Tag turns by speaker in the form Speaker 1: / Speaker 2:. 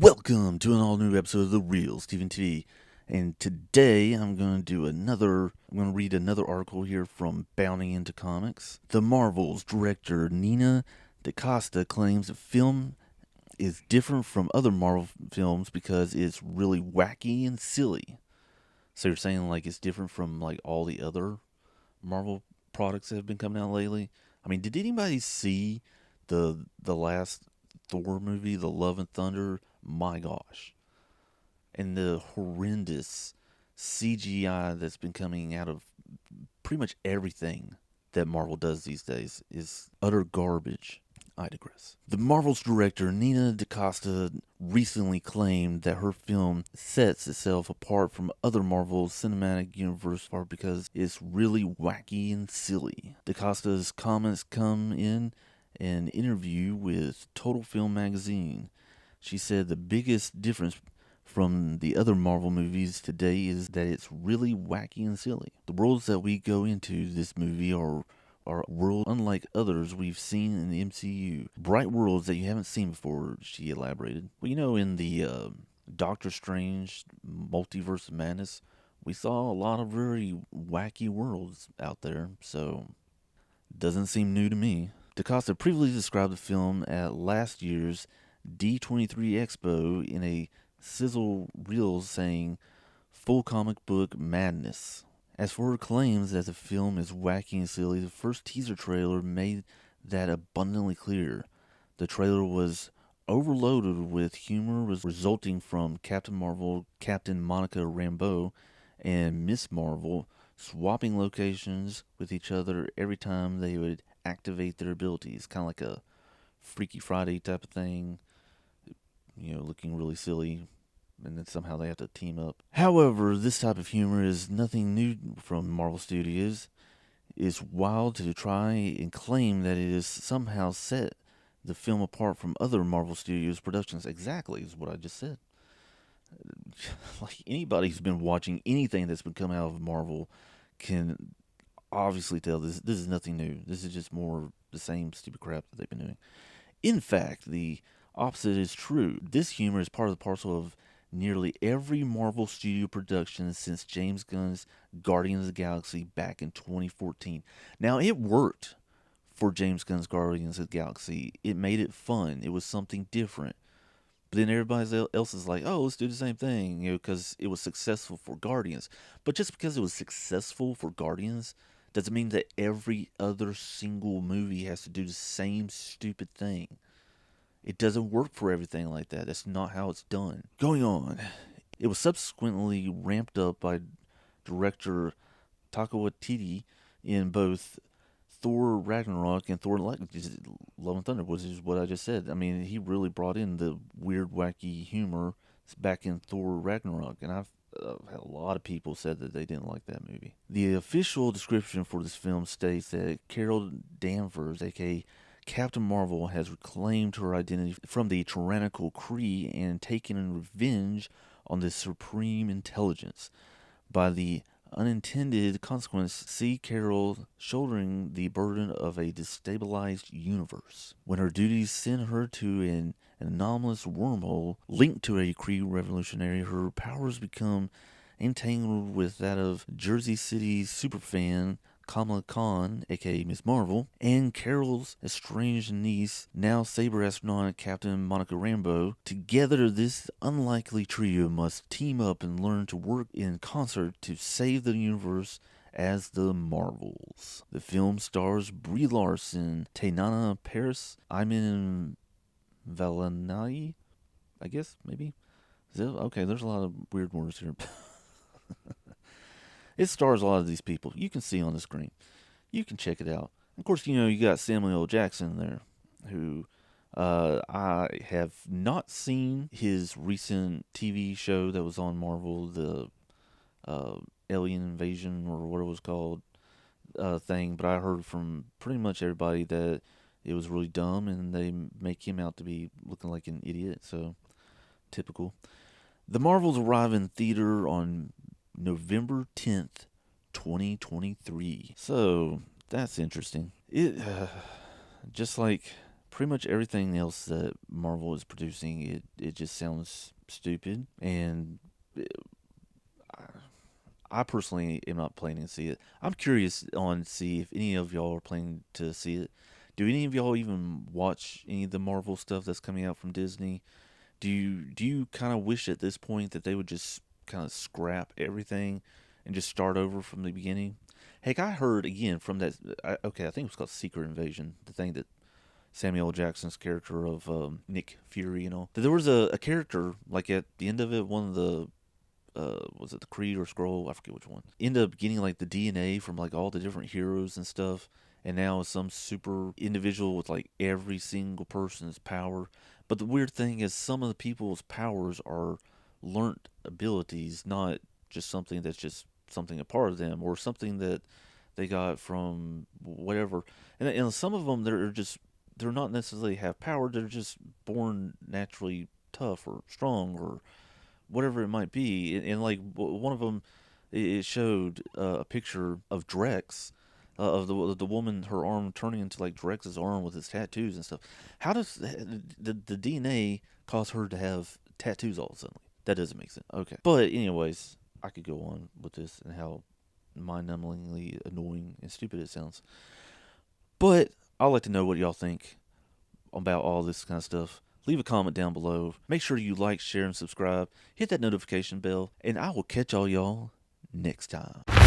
Speaker 1: Welcome to an all-new episode of The Real Stephen TV. And today I'm going to read another article here from Bounding Into Comics. The Marvels director Nina DaCosta claims the film is different from other Marvel films because it's really wacky and silly. So you're saying like it's different from like all the other Marvel products that have been coming out lately? I mean, did anybody see the last Thor movie, The Love and Thunder? My gosh. And the horrendous CGI that's been coming out of pretty much everything that Marvel does these days is utter garbage. I digress. The Marvel's director Nina DaCosta recently claimed that her film sets itself apart from other Marvel Cinematic Universe part because it's really wacky and silly. DaCosta's comments come in an interview with Total Film magazine. She said the biggest difference from the other Marvel movies today is that it's really wacky and silly. The worlds that we go into this movie are worlds unlike others we've seen in the MCU. Bright worlds that you haven't seen before, she elaborated. Well, in the Doctor Strange Multiverse of Madness, we saw a lot of very wacky worlds out there, so doesn't seem new to me. DaCosta previously described the film at last year's D23 Expo in a sizzle reel saying, "Full comic book madness." As for her claims that the film is wacky and silly, the first teaser trailer made that abundantly clear. The trailer was overloaded with humor resulting from Captain Marvel, Captain Monica Rambeau, and Miss Marvel swapping locations with each other every time they would activate their abilities. Kind of like a Freaky Friday type of thing, looking really silly, and then somehow they have to team up. However, this type of humor is nothing new from Marvel Studios. It's wild to try and claim that it is somehow set the film apart from other Marvel Studios productions. Exactly is what I just said. Like anybody who's been watching anything that's been coming out of Marvel can obviously tell this is nothing new. This is just more the same stupid crap that they've been doing. In fact, the opposite is true. This humor is part of the parcel of nearly every Marvel Studio production since James Gunn's Guardians of the Galaxy back in 2014. Now, it worked for James Gunn's Guardians of the Galaxy. It made it fun. It was something different. But then everybody else is like, oh, let's do the same thing, because it was successful for Guardians. But just because it was successful for Guardians doesn't mean that every other single movie has to do the same stupid thing. It doesn't work for everything like that. That's not how it's done. Going on, it was subsequently ramped up by director Taika Waititi in both Thor Ragnarok and Thor Love and Thunder, which is what I just said. I mean, he really brought in the weird, wacky humor back in Thor Ragnarok, and I've had a lot of people said that they didn't like that movie. The official description for this film states that Carol Danvers, aka Captain Marvel, has reclaimed her identity from the tyrannical Kree and taken revenge on the supreme intelligence. By the unintended consequence, see Carol shouldering the burden of a destabilized universe. When her duties send her to an anomalous wormhole linked to a Kree revolutionary, her powers become entangled with that of Jersey City superfan Kamala Khan, aka Miss Marvel, and Carol's estranged niece, now Saber astronaut Captain Monica Rambeau. Together, this unlikely trio must team up and learn to work in concert to save the universe as the Marvels. The film stars Brie Larson, Tainana Paris, Iman Valanai, I guess, maybe. Okay, there's a lot of weird words here. It stars a lot of these people. You can see on the screen. You can check it out. Of course, you got Samuel L. Jackson there, who I have not seen his recent TV show that was on Marvel, the Alien Invasion or what it was called thing, but I heard from pretty much everybody that it was really dumb and they make him out to be looking like an idiot, so typical. The Marvels arrive in theater on November 10th, 2023. So, that's interesting. It just like pretty much everything else that Marvel is producing, it just sounds stupid. And I personally am not planning to see it. I'm curious on see if any of y'all are planning to see it. Do any of y'all even watch any of the Marvel stuff that's coming out from Disney? Do you kind of wish at this point that they would just kind of scrap everything and just start over from the beginning? Heck, I heard again from that. Okay, I think it was called Secret Invasion, the thing that Samuel L. Jackson's character of Nick Fury, that there was a character like at the end of it, one of the was it the Creed or Scroll? I forget which one. Ended up getting like the DNA from like all the different heroes and stuff, and now is some super individual with like every single person's power. But the weird thing is, some of the people's powers are learnt abilities, not just something that's just something a part of them or something that they got from whatever. And some of them they're not necessarily have power. They're just born naturally tough or strong or whatever it might be. And like one of them, it showed a picture of Drex, of the woman, her arm turning into like Drex's arm with his tattoos and stuff. How does the DNA cause her to have tattoos all of a sudden? That doesn't make sense. Okay, but anyways, I could go on with this and how mind-numbingly annoying and stupid it sounds. But I'd like to know what y'all think about all this kind of stuff. Leave a comment down below. Make sure you like, share, and subscribe. Hit that notification bell, and I will catch all y'all next time.